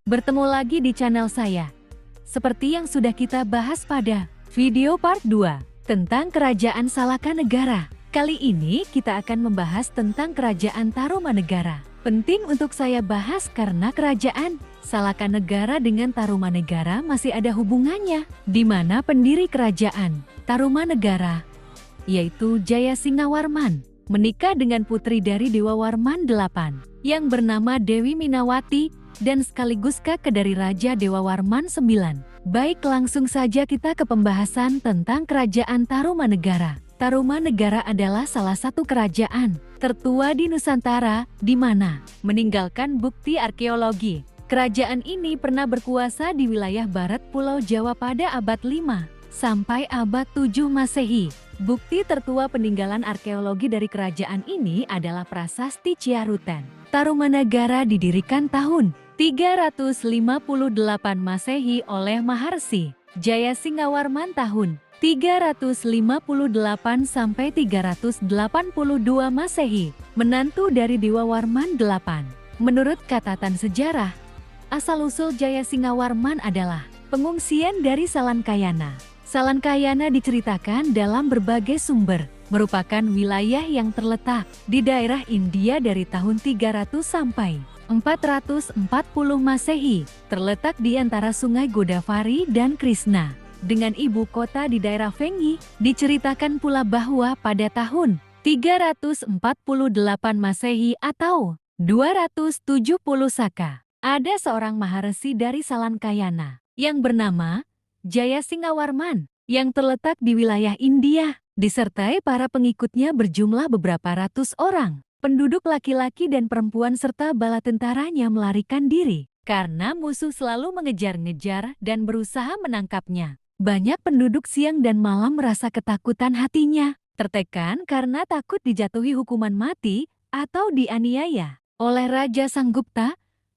Bertemu lagi di channel saya. Seperti yang sudah kita bahas pada video part 2 tentang Kerajaan Salakanegara. Kali ini kita akan membahas tentang Kerajaan Tarumanegara. Penting untuk saya bahas karena Kerajaan Salakanegara dengan Tarumanegara masih ada hubungannya, di mana pendiri Kerajaan Tarumanegara, yaitu Jayasingawarman, menikah dengan putri dari Dewa Warman VIII yang bernama Dewi Minawati dan sekaligus kakek dari Raja Dewa Warman IX. Baik, langsung saja kita ke pembahasan tentang Kerajaan Tarumanegara. Tarumanegara adalah salah satu kerajaan tertua di Nusantara, di mana meninggalkan bukti arkeologi. Kerajaan ini pernah berkuasa di wilayah barat Pulau Jawa pada abad 5 sampai abad 7 Masehi. Bukti tertua peninggalan arkeologi dari kerajaan ini adalah Prasasti Ciaruten. Tarumanegara didirikan tahun 358 Masehi oleh Maharsi Jayasingawarman tahun 358 sampai 382 Masehi, menantu dari Dewa Warman VIII. Menurut catatan sejarah, asal-usul Jayasingawarman adalah pengungsian dari Salankayana. Salankayana diceritakan dalam berbagai sumber, merupakan wilayah yang terletak di daerah India dari tahun 300 sampai 440 Masehi, terletak di antara sungai Godavari dan Krishna, dengan ibu kota di daerah Vengi. Diceritakan pula bahwa pada tahun 348 Masehi atau 270 Saka, ada seorang maharsi dari Salankayana yang bernama Jayasingawarman yang terletak di wilayah India, disertai para pengikutnya berjumlah beberapa ratus orang. Penduduk laki-laki dan perempuan serta bala tentaranya melarikan diri karena musuh selalu mengejar-ngejar dan berusaha menangkapnya. Banyak penduduk siang dan malam merasa ketakutan hatinya, tertekan karena takut dijatuhi hukuman mati atau dianiaya oleh Raja Sanggupta,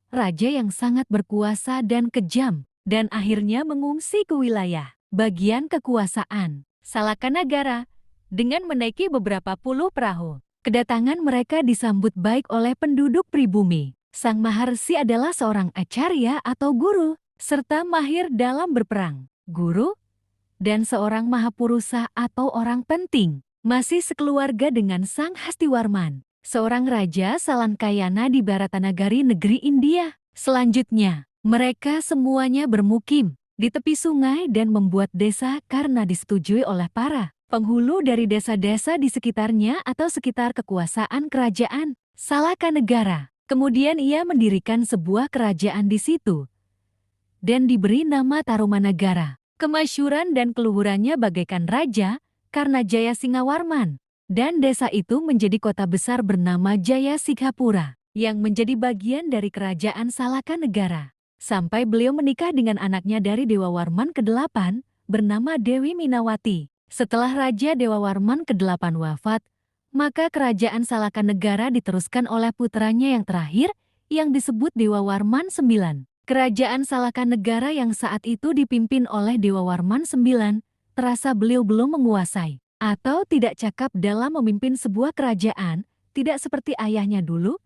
raja yang sangat berkuasa dan kejam, dan akhirnya mengungsi ke wilayah bagian kekuasaan Salakanegara dengan menaiki beberapa puluh perahu. Kedatangan mereka disambut baik oleh penduduk pribumi. Sang Maharsi adalah seorang acarya atau guru, serta mahir dalam berperang, guru, dan seorang mahapurusa atau orang penting. Masih sekeluarga dengan Sang Hastiwarman, seorang raja Salankayana di Baratanagari negeri India. Selanjutnya, mereka semuanya bermukim di tepi sungai dan membuat desa karena disetujui oleh para penghulu dari desa-desa di sekitarnya atau sekitar kekuasaan kerajaan Salakanegara. Kemudian ia mendirikan sebuah kerajaan di situ dan diberi nama Tarumanegara. Kemasyhuran dan keluhurannya bagaikan raja karena Jayasingawarman, dan desa itu menjadi kota besar bernama Jayasighapura yang menjadi bagian dari kerajaan Salakanegara. Sampai beliau menikah dengan anaknya dari Dewa Warman ke-8 bernama Dewi Minawati. Setelah Raja Dewa Warman ke-8 wafat, maka kerajaan Salakanegara diteruskan oleh putranya yang terakhir yang disebut Dewa Warman IX. Kerajaan Salakanegara yang saat itu dipimpin oleh Dewa Warman IX, terasa beliau belum menguasai atau tidak cakap dalam memimpin sebuah kerajaan, tidak seperti ayahnya dulu.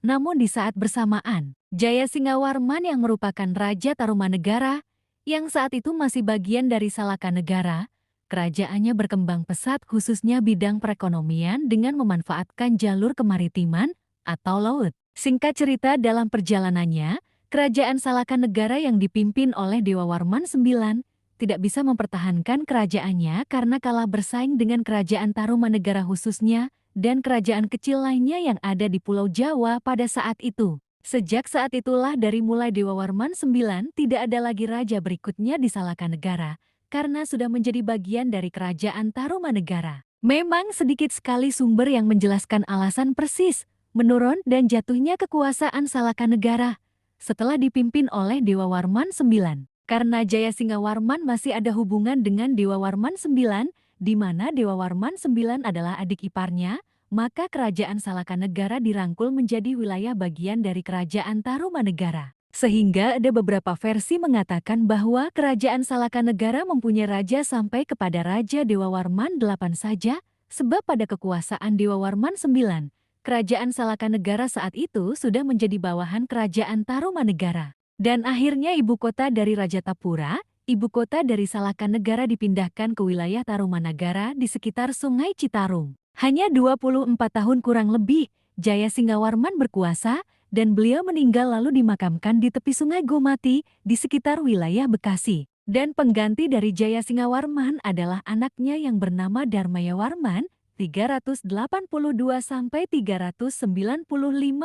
Namun di saat bersamaan, Jayasingawarman yang merupakan Raja Tarumanegara, yang saat itu masih bagian dari Salakanegara, kerajaannya berkembang pesat khususnya bidang perekonomian dengan memanfaatkan jalur kemaritiman atau laut. Singkat cerita, dalam perjalanannya, kerajaan Salakanegara yang dipimpin oleh Dewa Warman IX tidak bisa mempertahankan kerajaannya karena kalah bersaing dengan kerajaan Tarumanegara khususnya dan kerajaan kecil lainnya yang ada di Pulau Jawa pada saat itu. Sejak saat itulah dari mulai Dewa Warman IX tidak ada lagi raja berikutnya di Salakanegara, karena sudah menjadi bagian dari kerajaan Tarumanegara. Memang sedikit sekali sumber yang menjelaskan alasan persis menurun dan jatuhnya kekuasaan Salakanegara setelah dipimpin oleh Dewa Warman IX. Karena Jayasingawarman masih ada hubungan dengan Dewa Warman IX, di mana Dewa Warman IX adalah adik iparnya, maka kerajaan Salakanegara dirangkul menjadi wilayah bagian dari kerajaan Tarumanegara. Sehingga ada beberapa versi mengatakan bahwa kerajaan Salakanegara mempunyai raja sampai kepada Raja Dewa Warman VIII saja, sebab pada kekuasaan Dewa Warman IX, kerajaan Salakanegara saat itu sudah menjadi bawahan kerajaan Tarumanegara. Dan akhirnya ibu kota dari Rajatapura, ibu kota dari Salakanegara dipindahkan ke wilayah Tarumanagara di sekitar Sungai Citarum. Hanya 24 tahun kurang lebih, Jaya Singawarman berkuasa, dan beliau meninggal lalu dimakamkan di tepi Sungai Gomati di sekitar wilayah Bekasi. Dan pengganti dari Jaya Singawarman adalah anaknya yang bernama Darmayawarman, 382–395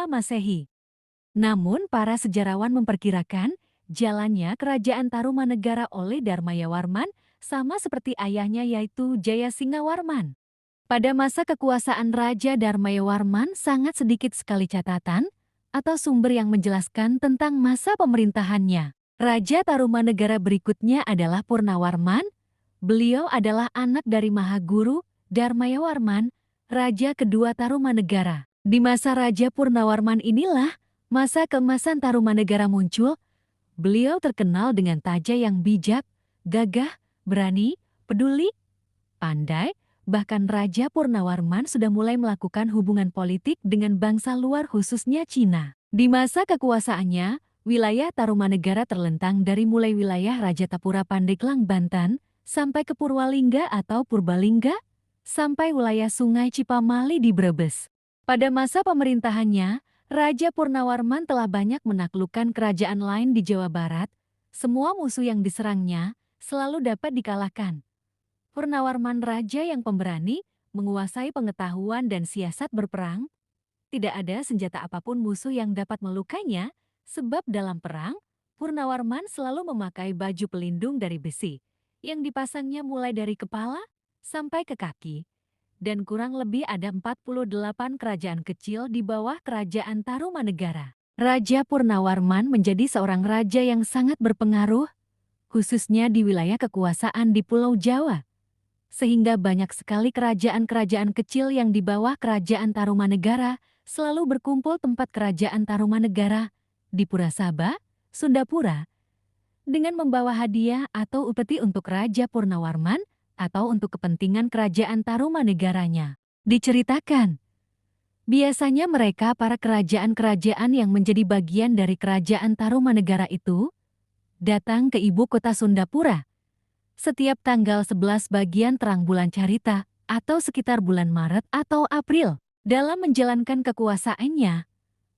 Masehi. Namun para sejarawan memperkirakan jalannya kerajaan Tarumanegara oleh Darmayawarman sama seperti ayahnya yaitu Jaya Singawarman. Pada masa kekuasaan Raja Darmayawarman sangat sedikit sekali catatan atau sumber yang menjelaskan tentang masa pemerintahannya. Raja Tarumanegara berikutnya adalah Purnawarman. Beliau adalah anak dari Mahaguru Darmayawarman, Raja kedua Tarumanegara. Di masa Raja Purnawarman inilah masa keemasan Tarumanegara muncul. Beliau terkenal dengan taja yang bijak, gagah, berani, peduli, pandai. Bahkan Raja Purnawarman sudah mulai melakukan hubungan politik dengan bangsa luar khususnya Cina. Di masa kekuasaannya, wilayah Tarumanegara terlentang dari mulai wilayah Rajatapura Pandeglang Banten sampai ke Purwalingga atau Purbalingga, sampai wilayah Sungai Cipamali di Brebes. Pada masa pemerintahannya, Raja Purnawarman telah banyak menaklukkan kerajaan lain di Jawa Barat. Semua musuh yang diserangnya selalu dapat dikalahkan. Purnawarman raja yang pemberani, menguasai pengetahuan dan siasat berperang. Tidak ada senjata apapun musuh yang dapat melukainya, sebab dalam perang, Purnawarman selalu memakai baju pelindung dari besi, yang dipasangnya mulai dari kepala sampai ke kaki. Dan kurang lebih ada 48 kerajaan kecil di bawah kerajaan Tarumanegara. Raja Purnawarman menjadi seorang raja yang sangat berpengaruh, khususnya di wilayah kekuasaan di Pulau Jawa. Sehingga banyak sekali kerajaan-kerajaan kecil yang di bawah kerajaan Tarumanegara selalu berkumpul tempat kerajaan Tarumanegara di Purasaba, Sundapura, dengan membawa hadiah atau upeti untuk Raja Purnawarman atau untuk kepentingan kerajaan Tarumanegaranya. Diceritakan, biasanya mereka para kerajaan-kerajaan yang menjadi bagian dari kerajaan Tarumanegara itu datang ke ibu kota Sundapura setiap tanggal 11 bagian terang bulan Carita atau sekitar bulan Maret atau April. Dalam menjalankan kekuasaannya,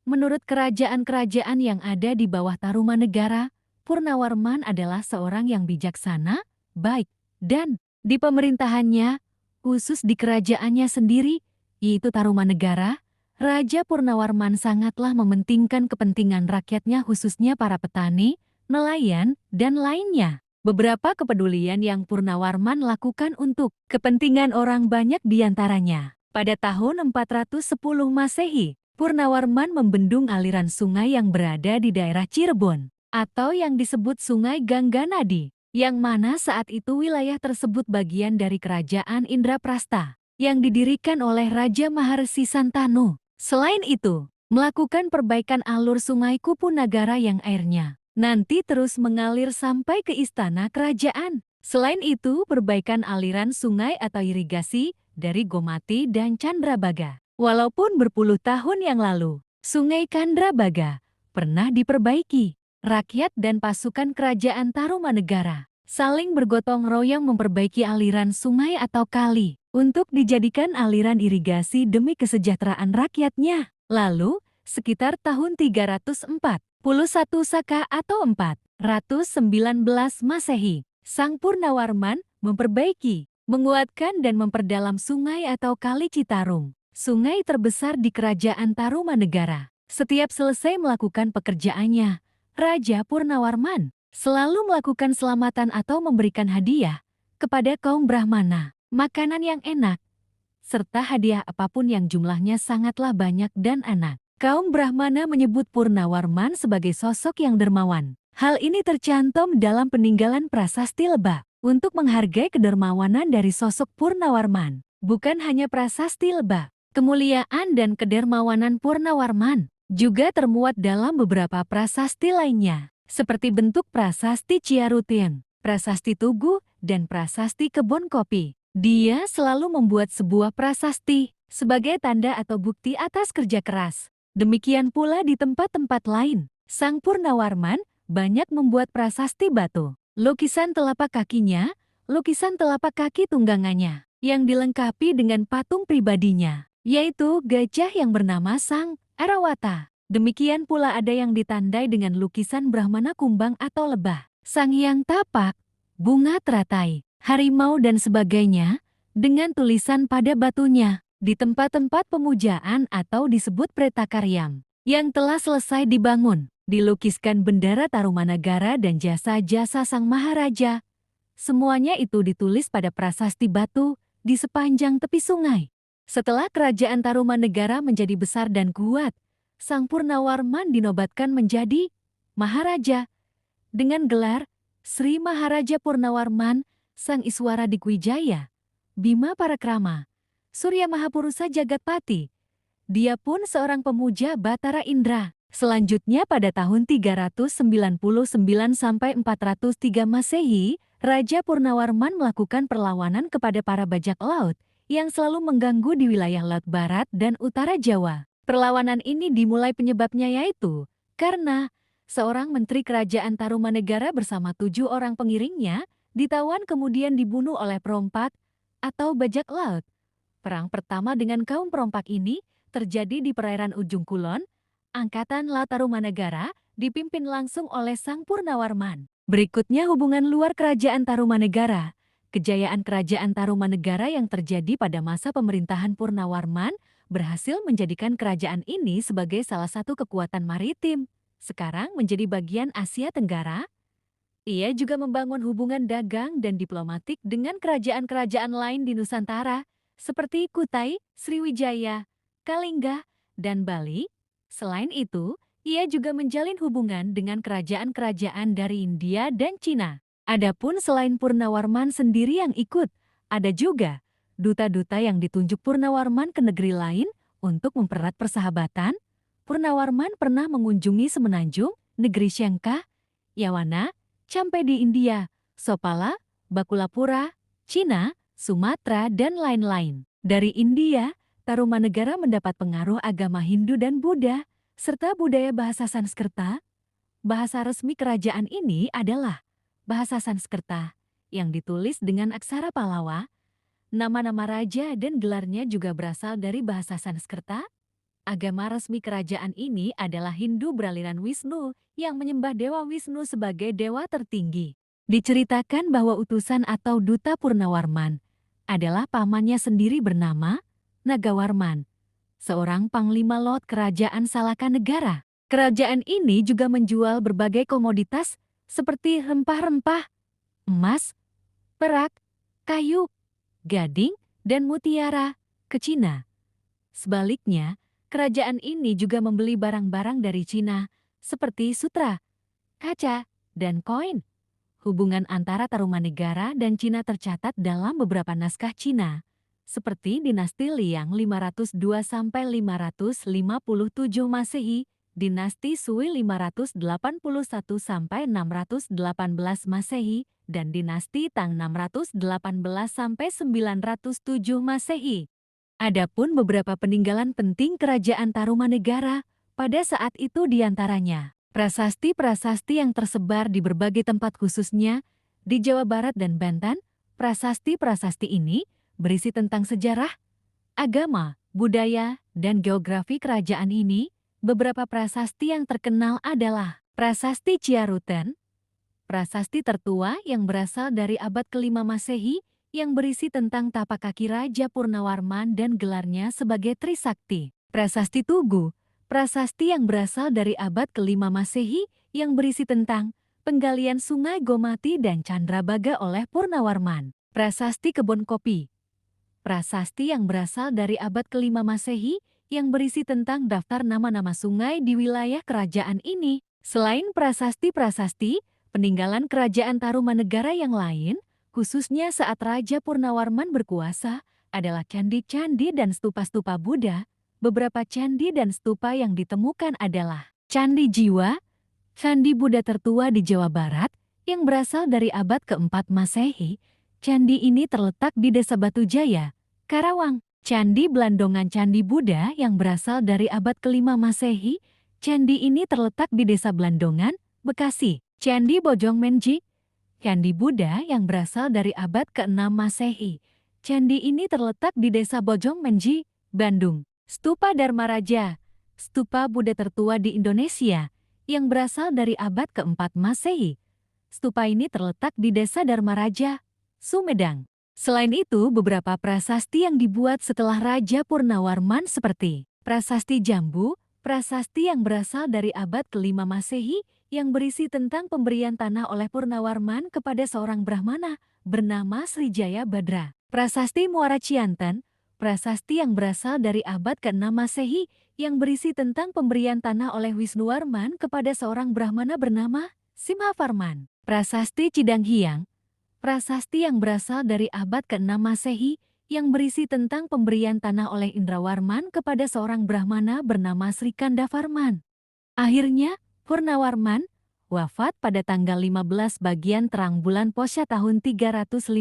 menurut kerajaan-kerajaan yang ada di bawah Tarumanegara, Purnawarman adalah seorang yang bijaksana, baik, dan di pemerintahannya, khusus di kerajaannya sendiri, yaitu Tarumanegara, Raja Purnawarman sangatlah mementingkan kepentingan rakyatnya khususnya para petani, nelayan, dan lainnya. Beberapa kepedulian yang Purnawarman lakukan untuk kepentingan orang banyak diantaranya. Pada tahun 410 Masehi, Purnawarman membendung aliran sungai yang berada di daerah Cirebon, atau yang disebut Sungai Gangganadi, yang mana saat itu wilayah tersebut bagian dari kerajaan Indraprasta, yang didirikan oleh Raja Maharsi Santanu. Selain itu, melakukan perbaikan alur Sungai Kupunagara yang airnya nanti terus mengalir sampai ke istana kerajaan. Selain itu, perbaikan aliran sungai atau irigasi dari Gomati dan Candrabaga. Walaupun berpuluh tahun yang lalu, Sungai Candrabaga pernah diperbaiki. Rakyat dan pasukan kerajaan Tarumanegara saling bergotong royong memperbaiki aliran sungai atau kali untuk dijadikan aliran irigasi demi kesejahteraan rakyatnya. Lalu, sekitar tahun 341 Saka atau 419 Masehi, Sang Purnawarman memperbaiki, menguatkan dan memperdalam sungai atau kali Citarum, sungai terbesar di kerajaan Tarumanegara. Setiap selesai melakukan pekerjaannya, Raja Purnawarman selalu melakukan selamatan atau memberikan hadiah kepada kaum Brahmana, makanan yang enak, serta hadiah apapun yang jumlahnya sangatlah banyak dan enak. Kaum Brahmana menyebut Purnawarman sebagai sosok yang dermawan. Hal ini tercantum dalam peninggalan prasasti Lebak. Untuk menghargai kedermawanan dari sosok Purnawarman, bukan hanya prasasti Lebak, kemuliaan dan kedermawanan Purnawarman juga termuat dalam beberapa prasasti lainnya, seperti bentuk prasasti Ciarutin, prasasti Tugu, dan prasasti Kebon Kopi. Dia selalu membuat sebuah prasasti sebagai tanda atau bukti atas kerja keras. Demikian pula di tempat-tempat lain, Sang Purnawarman banyak membuat prasasti batu. Lukisan telapak kakinya, lukisan telapak kaki tunggangannya, yang dilengkapi dengan patung pribadinya, yaitu gajah yang bernama Sang Airawata. Demikian pula ada yang ditandai dengan lukisan Brahmana kumbang atau lebah, Sang Hyang Tapak, bunga teratai, harimau dan sebagainya, dengan tulisan pada batunya, di tempat-tempat pemujaan atau disebut Pretakaryam, yang telah selesai dibangun, dilukiskan bendera Tarumanagara dan jasa-jasa Sang Maharaja. Semuanya itu ditulis pada prasasti batu di sepanjang tepi sungai. Setelah kerajaan Tarumanegara menjadi besar dan kuat, Sang Purnawarman dinobatkan menjadi Maharaja dengan gelar Sri Maharaja Purnawarman Sang Iswara Digwijaya, Bima Parakrama, Surya Mahapurusa Jagatpati. Dia pun seorang pemuja Batara Indra. Selanjutnya pada tahun 399 sampai 403 Masehi, Raja Purnawarman melakukan perlawanan kepada para bajak laut yang selalu mengganggu di wilayah Laut Barat dan Utara Jawa. Perlawanan ini dimulai penyebabnya yaitu karena seorang menteri kerajaan Tarumanegara bersama 7 orang pengiringnya ditawan kemudian dibunuh oleh perompak atau bajak laut. Perang pertama dengan kaum perompak ini terjadi di perairan Ujung Kulon. Angkatan Laut Tarumanegara dipimpin langsung oleh Sang Purnawarman. Berikutnya hubungan luar kerajaan Tarumanegara. Kejayaan kerajaan Tarumanegara yang terjadi pada masa pemerintahan Purnawarman berhasil menjadikan kerajaan ini sebagai salah satu kekuatan maritim. Sekarang menjadi bagian Asia Tenggara. Ia juga membangun hubungan dagang dan diplomatik dengan kerajaan-kerajaan lain di Nusantara, seperti Kutai, Sriwijaya, Kalingga, dan Bali. Selain itu, ia juga menjalin hubungan dengan kerajaan-kerajaan dari India dan Cina. Adapun selain Purnawarman sendiri yang ikut, ada juga duta-duta yang ditunjuk Purnawarman ke negeri lain untuk mempererat persahabatan. Purnawarman pernah mengunjungi Semenanjung, negeri Syengkah, Yawana, Campe di India, Sopala, Bakulapura, Cina, Sumatera, dan lain-lain. Dari India, Tarumanegara mendapat pengaruh agama Hindu dan Buddha, serta budaya bahasa Sanskerta. Bahasa resmi kerajaan ini adalah bahasa Sanskerta, yang ditulis dengan aksara Pallawa. Nama-nama raja dan gelarnya juga berasal dari bahasa Sanskerta. Agama resmi kerajaan ini adalah Hindu beraliran Wisnu, yang menyembah Dewa Wisnu sebagai dewa tertinggi. Diceritakan bahwa utusan atau duta Purnawarman adalah pamannya sendiri bernama Nagawarman, seorang panglima lot kerajaan Salaka Negara. Kerajaan ini juga menjual berbagai komoditas seperti rempah-rempah, emas, perak, kayu, gading, dan mutiara ke Cina. Sebaliknya, kerajaan ini juga membeli barang-barang dari Cina seperti sutra, kaca, dan koin. Hubungan antara Tarumanegara dan Cina tercatat dalam beberapa naskah Cina, seperti dinasti Liang 502 sampai 557 Masehi, dinasti Sui 581 sampai 618 Masehi, dan dinasti Tang 618 sampai 907 Masehi. Adapun beberapa peninggalan penting kerajaan Tarumanegara pada saat itu diantaranya prasasti-prasasti yang tersebar di berbagai tempat khususnya di Jawa Barat dan Banten. Prasasti-prasasti ini berisi tentang sejarah, agama, budaya, dan geografi kerajaan ini. Beberapa prasasti yang terkenal adalah Prasasti Ciaruten, prasasti tertua yang berasal dari abad ke-5 Masehi yang berisi tentang tapak kaki Raja Purnawarman dan gelarnya sebagai Trisakti. Prasasti Tugu, prasasti yang berasal dari abad ke-5 Masehi yang berisi tentang penggalian Sungai Gomati dan Candrabaga oleh Purnawarman. Prasasti Kebon Kopi, prasasti yang berasal dari abad ke-5 Masehi yang berisi tentang daftar nama-nama sungai di wilayah kerajaan ini. Selain prasasti-prasasti, peninggalan kerajaan Tarumanegara yang lain, khususnya saat Raja Purnawarman berkuasa, adalah candi-candi dan stupa-stupa Buddha. Beberapa candi dan stupa yang ditemukan adalah Candi Jiwa, candi Buddha tertua di Jawa Barat, yang berasal dari abad ke-4 Masehi. Candi ini terletak di Desa Batujaya, Karawang. Candi Blandongan Candi Buddha yang berasal dari abad ke-5 Masehi. Candi ini terletak di Desa Blandongan, Bekasi. Candi Bojong Menji, candi Buddha yang berasal dari abad ke-6 Masehi. Candi ini terletak di Desa Bojong Menji, Bandung. Stupa Dharma Raja, stupa Buddha tertua di Indonesia, yang berasal dari abad ke-4 Masehi. Stupa ini terletak di Desa Dharma Raja, Sumedang. Selain itu, beberapa prasasti yang dibuat setelah Raja Purnawarman seperti Prasasti Jambu, prasasti yang berasal dari abad ke-5 Masehi yang berisi tentang pemberian tanah oleh Purnawarman kepada seorang Brahmana bernama Srijaya Badra. Prasasti Muara Cianten, prasasti yang berasal dari abad ke-6 Masehi yang berisi tentang pemberian tanah oleh Wisnuwarman kepada seorang Brahmana bernama Simhavarman. Prasasti Cidang Hiang, prasasti yang berasal dari abad ke-6 Masehi yang berisi tentang pemberian tanah oleh Indrawarman kepada seorang Brahmana bernama Sri Kandavarman. Akhirnya, Purnawarman wafat pada tanggal 15 bagian terang bulan Posya tahun 356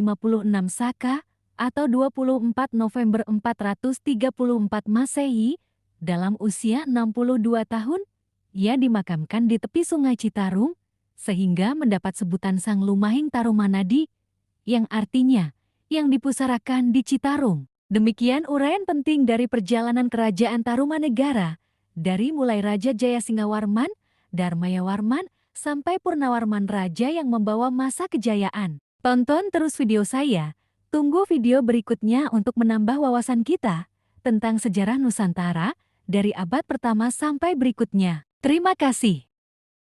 Saka atau 24 November 434 Masehi dalam usia 62 tahun. Ia dimakamkan di tepi Sungai Citarum sehingga mendapat sebutan Sang Lumahing Tarumanadi, yang artinya, yang dipusarakan di Citarum. Demikian uraian penting dari perjalanan Kerajaan Tarumanegara, dari mulai Raja Jayasingawarman, Dharmayawarman, sampai Purnawarman Raja yang membawa masa kejayaan. Tonton terus video saya, tunggu video berikutnya untuk menambah wawasan kita tentang sejarah Nusantara, dari abad pertama sampai berikutnya. Terima kasih.